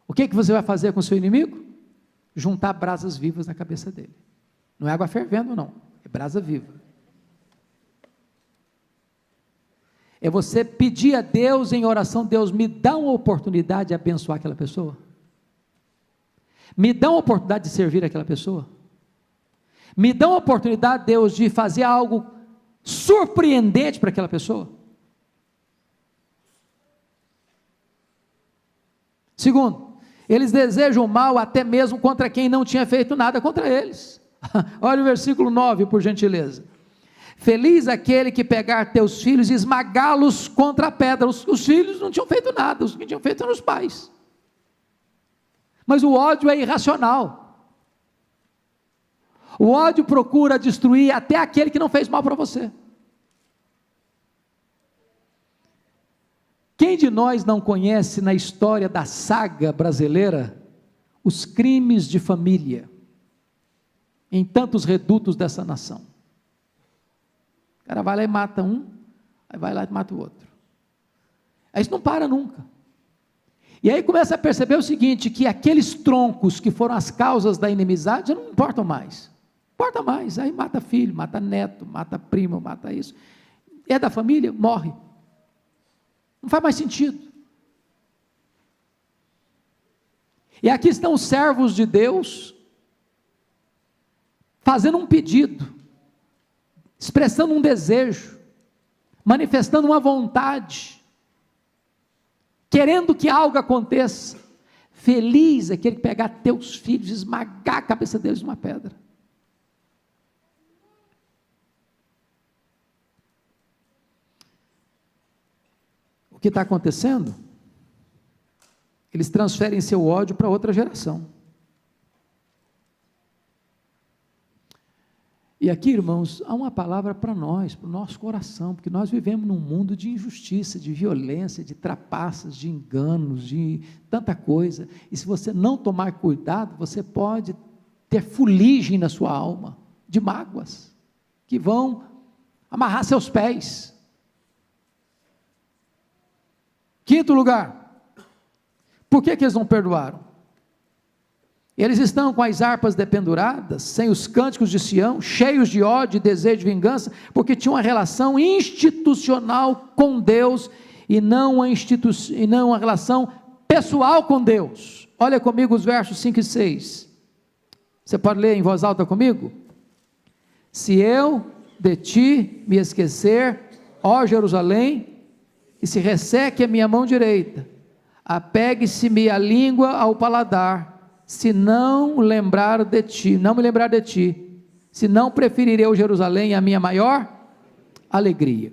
O que você vai fazer com o seu inimigo? Juntar brasas vivas na cabeça dele. Não é água fervendo, não. É brasa viva. É você pedir a Deus em oração, Deus, me dá uma oportunidade de abençoar aquela pessoa. Me dá uma oportunidade de servir aquela pessoa. Me dá uma oportunidade, Deus, de fazer algo surpreendente para aquela pessoa. Segundo, Eles desejam mal até mesmo contra quem não tinha feito nada contra eles. Olha o versículo 9, por gentileza. Feliz aquele que pegar teus filhos e esmagá-los contra a pedra. Os filhos não tinham feito nada, os que tinham feito eram os pais. Mas o ódio é irracional. O ódio procura destruir até aquele que não fez mal para você. Quem de nós não conhece na história da saga brasileira os crimes de família em tantos redutos dessa nação? O cara vai lá e mata um, aí vai lá e mata o outro. Aí isso não para nunca. E aí começa a perceber o seguinte, que aqueles troncos que foram as causas da inimizade já não importam mais. Não importa mais, aí mata filho, mata neto, mata primo, mata isso. É da família, morre. Não faz mais sentido. E aqui estão os servos de Deus, fazendo um pedido, expressando um desejo, manifestando uma vontade, querendo que algo aconteça. Feliz é aquele que pegar teus filhos e esmagar a cabeça deles numa pedra. O que está acontecendo? Eles transferem seu ódio para outra geração. E aqui, irmãos, há uma palavra para nós, para o nosso coração, porque nós vivemos num mundo de injustiça, de violência, de trapaças, de enganos, de tanta coisa, e se você não tomar cuidado, você pode ter fuligem na sua alma, de mágoas, que vão amarrar seus pés. Quinto lugar, por que eles não perdoaram? Eles estão com as harpas dependuradas, sem os cânticos de Sião, cheios de ódio e desejo de vingança, porque tinham uma relação institucional com Deus, e não uma relação pessoal com Deus. Olha comigo os versos 5 e 6, você pode ler em voz alta comigo? Se eu de ti me esquecer, ó Jerusalém, e se resseque a minha mão direita, apegue-se-me a língua ao paladar, se não lembrar de ti, não me lembrar de ti, se não preferirei o Jerusalém a minha maior alegria.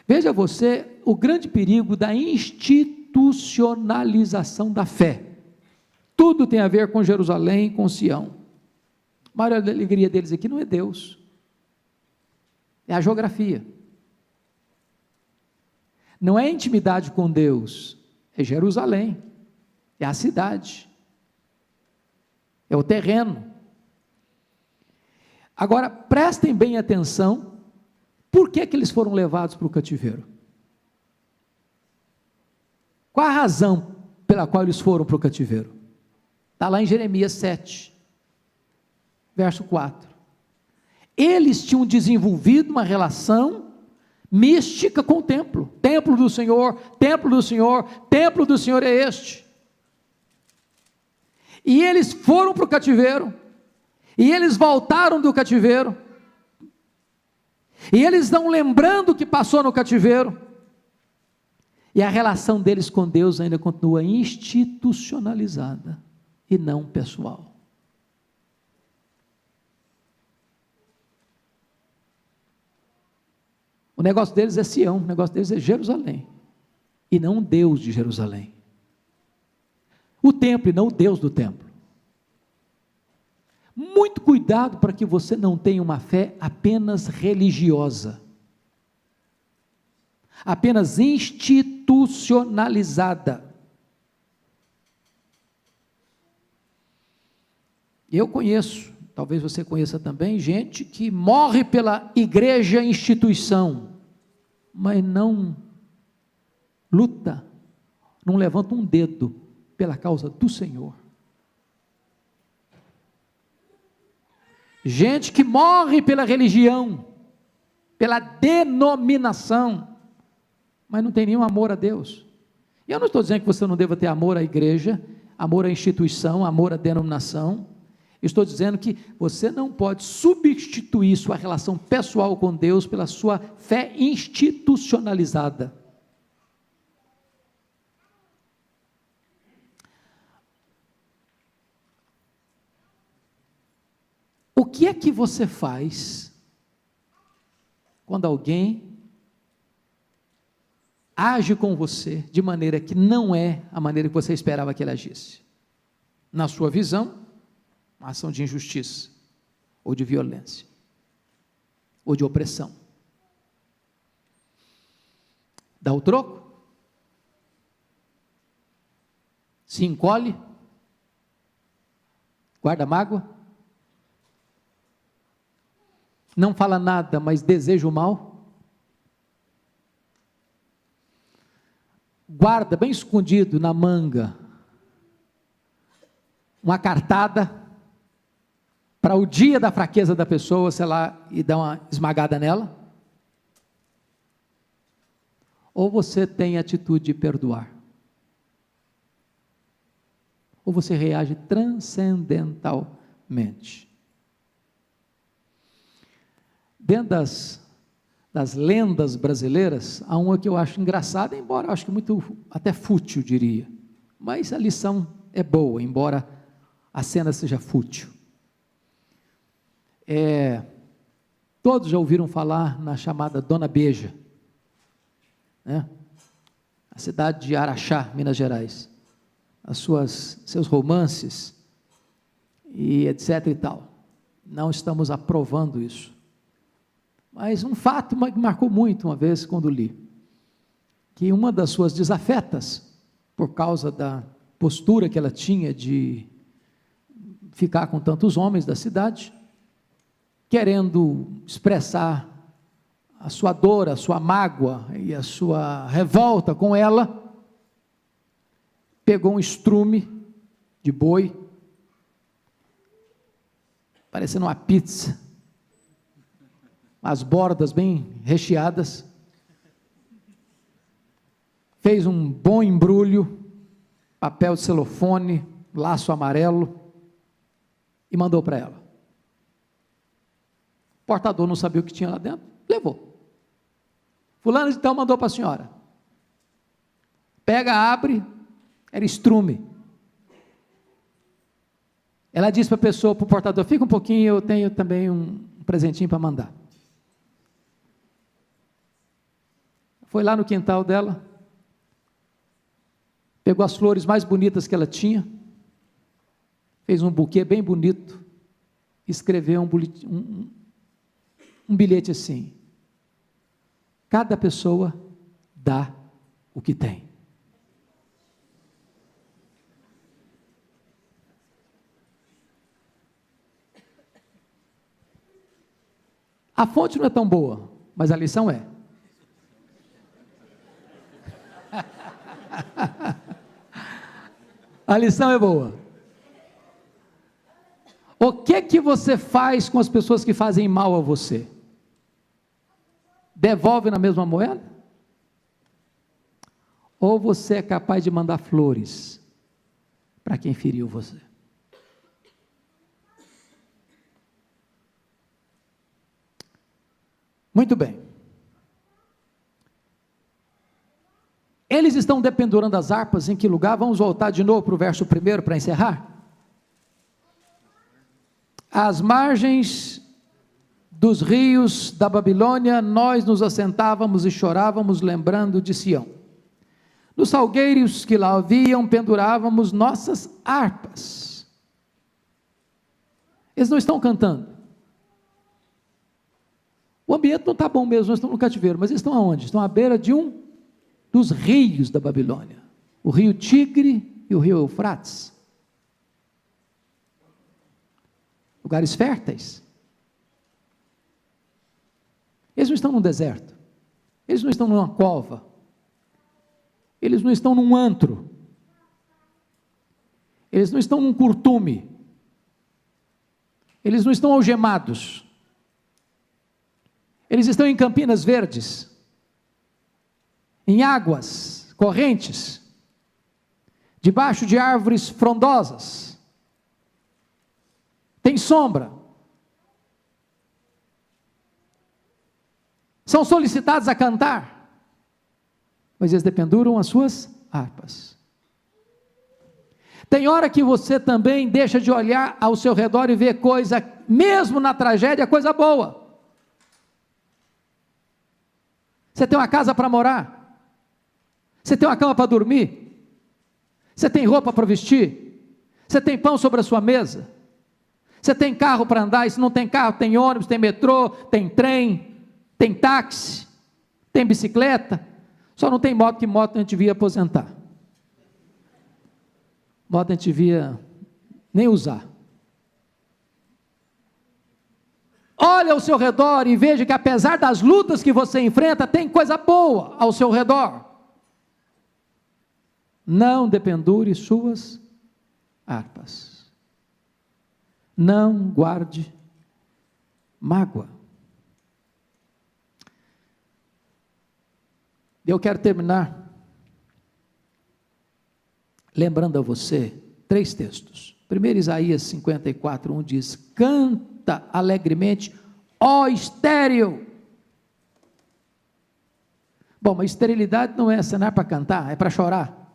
Veja você o grande perigo da institucionalização da fé. Tudo tem a ver com Jerusalém, com Sião. A maior alegria deles aqui não é Deus, é a geografia. Não é intimidade com Deus, é Jerusalém, é a cidade, é o terreno. Agora, prestem bem atenção, por que eles foram levados para o cativeiro? Qual a razão pela qual eles foram para o cativeiro? Está lá em Jeremias 7, verso 4. Eles tinham desenvolvido uma relação mística com o templo. Templo do Senhor, templo do Senhor, templo do Senhor é este. E eles foram para o cativeiro, e eles voltaram do cativeiro, e eles estão lembrando o que passou no cativeiro, e a relação deles com Deus ainda continua institucionalizada, e não pessoal. O negócio deles é Sião, o negócio deles é Jerusalém, e não o Deus de Jerusalém. O templo e não o Deus do templo. Muito cuidado para que você não tenha uma fé apenas religiosa, apenas institucionalizada. Eu conheço, talvez você conheça também, gente que morre pela igreja instituição, mas não luta, não levanta um dedo pela causa do Senhor. Gente que morre pela religião, pela denominação, mas não tem nenhum amor a Deus. E eu não estou dizendo que você não deva ter amor à igreja, amor à instituição, amor à denominação. Estou dizendo que você não pode substituir sua relação pessoal com Deus pela sua fé institucionalizada. que é que você faz quando alguém age com você de maneira que não é a maneira que você esperava que ele agisse? Na sua visão, uma ação de injustiça, ou de violência, ou de opressão. Dá o troco? Se encolhe? Guarda mágoa? Não fala nada, mas deseja o mal? Guarda bem escondido na manga uma cartada para o dia da fraqueza da pessoa, sei lá, e dar uma esmagada nela? Ou você tem a atitude de perdoar? Ou você reage transcendentalmente? Dentro das lendas brasileiras, há uma que eu acho engraçada, embora eu acho que muito, até fútil, diria. Mas a lição é boa, embora a cena seja fútil. Todos já ouviram falar na chamada Dona Beija, né? A cidade de Araxá, Minas Gerais. Seus romances, e etc e tal. Não estamos aprovando isso. Mas um fato que marcou muito uma vez quando li, que uma das suas desafetas, por causa da postura que ela tinha de ficar com tantos homens da cidade, querendo expressar a sua dor, a sua mágoa e a sua revolta com ela, pegou um estrume de boi, parecendo uma pizza, as bordas bem recheadas, fez um bom embrulho, papel de celofane, laço amarelo, e mandou para ela. O portador não sabia o que tinha lá dentro, levou. Fulano de tal mandou para a senhora. Pega, abre, era estrume. Ela disse para a pessoa, para o portador, fica um pouquinho, eu tenho também um presentinho para mandar. Foi lá no quintal dela, pegou as flores mais bonitas que ela tinha, fez um buquê bem bonito, escreveu um bilhete assim: cada pessoa dá o que tem. A fonte não é tão boa, mas a lição é. A lição é boa. O que você faz com as pessoas que fazem mal a você? Devolve na mesma moeda? Ou você é capaz de mandar flores para quem feriu você? Muito bem. Eles estão dependurando as harpas em que lugar? Vamos voltar de novo para o verso 1 para encerrar. Às margens dos rios da Babilônia, nós nos assentávamos e chorávamos, lembrando de Sião. Nos salgueiros que lá haviam, pendurávamos nossas harpas. Eles não estão cantando. O ambiente não está bom mesmo, nós estamos no cativeiro, mas eles estão aonde? Estão à beira de um dos rios da Babilônia, o rio Tigre e o rio Eufrates, lugares férteis. Eles não estão num deserto, eles não estão numa cova, eles não estão num antro, eles não estão num curtume, eles não estão algemados, eles estão em Campinas Verdes, em águas correntes, debaixo de árvores frondosas, tem sombra, são solicitados a cantar, mas eles dependuram as suas harpas. Tem hora que você também deixa de olhar ao seu redor e ver coisa, mesmo na tragédia, coisa boa. Você tem uma casa para morar, você tem uma cama para dormir, você tem roupa para vestir, você tem pão sobre a sua mesa, você tem carro para andar, e se não tem carro, tem ônibus, tem metrô, tem trem, tem táxi, tem bicicleta, só não tem moto, que moto a gente devia aposentar. Moto a gente devia nem usar. Olha ao seu redor e veja que apesar das lutas que você enfrenta, tem coisa boa ao seu redor. Não dependure suas harpas. Não guarde mágoa. Eu quero terminar lembrando a você 3 textos. Primeiro, Isaías 54:1 diz: canta alegremente, ó estéril. Bom, mas esterilidade não é cenário para cantar, é para chorar.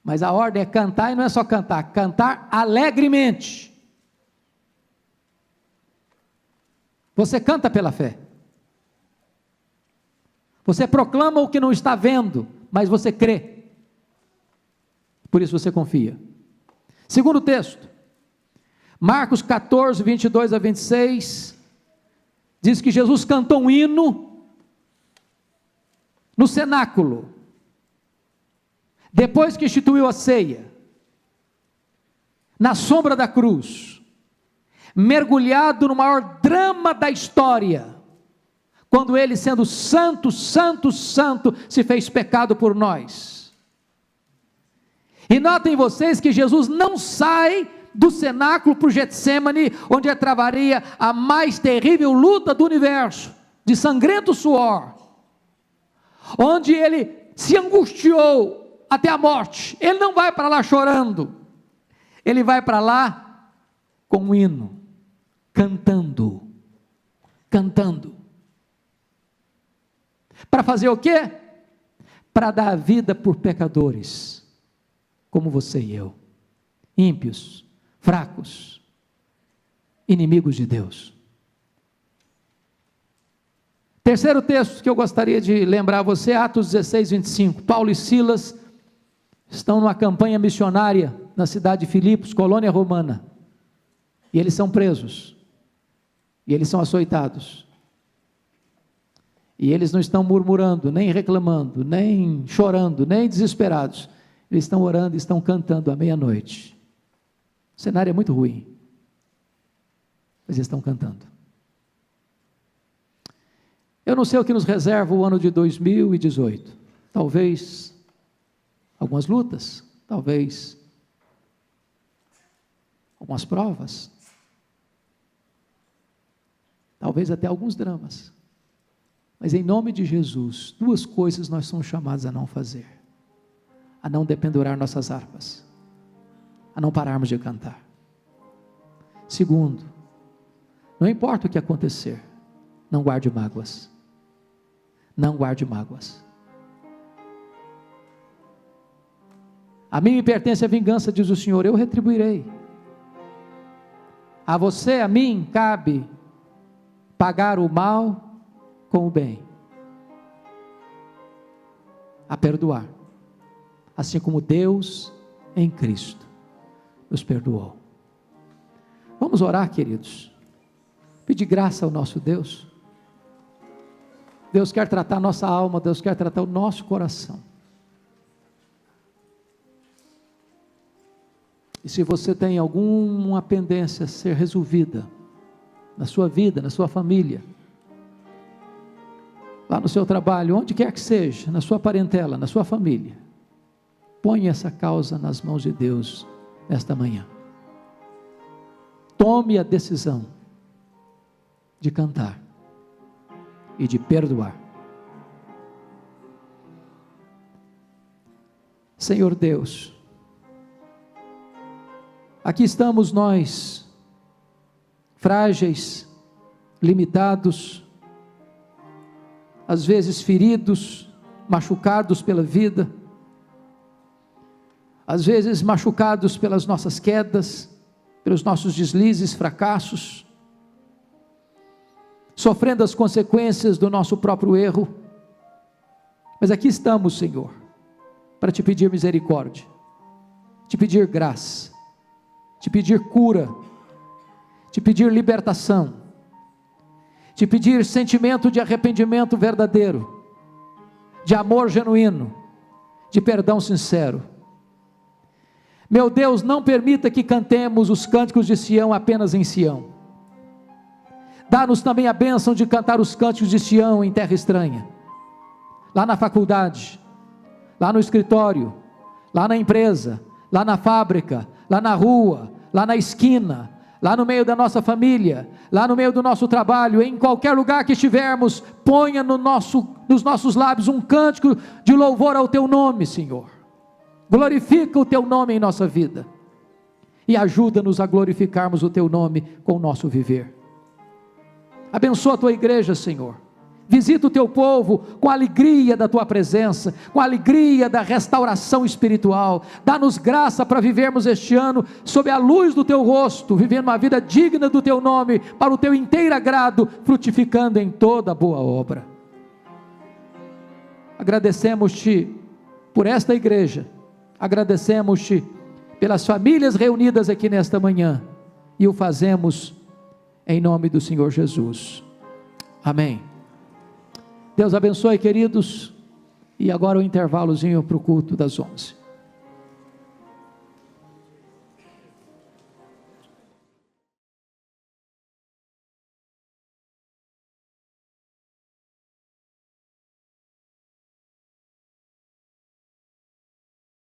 Mas a ordem é cantar, e não é só cantar, cantar alegremente. Você canta pela fé. Você proclama o que não está vendo, mas você crê. Por isso você confia. Segundo texto, Marcos 14, 22 a 26, diz que Jesus cantou um hino no cenáculo, depois que instituiu a ceia, na sombra da cruz, mergulhado no maior drama da história, quando ele, sendo santo, santo, santo, se fez pecado por nós. E notem vocês que Jesus não sai do cenáculo para o Getsêmani, onde travaria a mais terrível luta do universo, de sangrento suor, onde ele se angustiou até a morte. Ele não vai para lá chorando, ele vai para lá com um hino, cantando. Para fazer o quê? Para dar a vida por pecadores, como você e eu, ímpios, fracos, inimigos de Deus. Terceiro texto que eu gostaria de lembrar a você, Atos 16, 25. Paulo e Silas estão numa campanha missionária na cidade de Filipos, colônia romana, e eles são presos, e eles são açoitados, e eles não estão murmurando, nem reclamando, nem chorando, nem desesperados. Eles estão orando e estão cantando à meia-noite. O cenário é muito ruim, mas eles estão cantando. Eu não sei o que nos reserva o ano de 2018. Talvez algumas lutas, talvez algumas provas, talvez até alguns dramas. Mas em nome de Jesus, 2 coisas nós somos chamados a não fazer: a não dependurar nossas harpas, a não pararmos de cantar. Segundo, não importa o que acontecer, não guarde mágoas. Não guarde mágoas. A mim me pertence a vingança, diz o Senhor, eu retribuirei. A você, a mim, cabe pagar o mal com o bem, a perdoar, assim como Deus em Cristo nos perdoou. Vamos orar, queridos, pedir graça ao nosso Deus. Deus quer tratar a nossa alma, Deus quer tratar o nosso coração. E se você tem alguma pendência a ser resolvida na sua vida, na sua família, lá no seu trabalho, onde quer que seja, na sua parentela, na sua família, ponha essa causa nas mãos de Deus nesta manhã. Tome a decisão de cantar e de perdoar. Senhor Deus, aqui estamos nós, frágeis, limitados, às vezes feridos, machucados pela vida, às vezes machucados pelas nossas quedas, pelos nossos deslizes, fracassos, sofrendo as consequências do nosso próprio erro, mas aqui estamos, Senhor, para te pedir misericórdia, te pedir graça, te pedir cura, te pedir libertação, te pedir sentimento de arrependimento verdadeiro, de amor genuíno, de perdão sincero. Meu Deus, não permita que cantemos os cânticos de Sião apenas em Sião. Dá-nos também a bênção de cantar os cânticos de Sião em terra estranha, lá na faculdade, lá no escritório, lá na empresa, lá na fábrica, lá na rua, lá na esquina, lá no meio da nossa família, lá no meio do nosso trabalho, em qualquer lugar que estivermos, ponha nos nossos lábios um cântico de louvor ao teu nome, Senhor. Glorifica o teu nome em nossa vida, e ajuda-nos a glorificarmos o teu nome com o nosso viver. Abençoa a tua igreja, Senhor. Visita o teu povo com a alegria da tua presença, com a alegria da restauração espiritual. Dá-nos graça para vivermos este ano sob a luz do teu rosto, vivendo uma vida digna do teu nome, para o teu inteiro agrado, frutificando em toda boa obra. Agradecemos-te por esta igreja, agradecemos-te pelas famílias reunidas aqui nesta manhã, e o fazemos em nome do Senhor Jesus. Amém. Deus abençoe, queridos, e agora o intervalozinho para o culto das 11.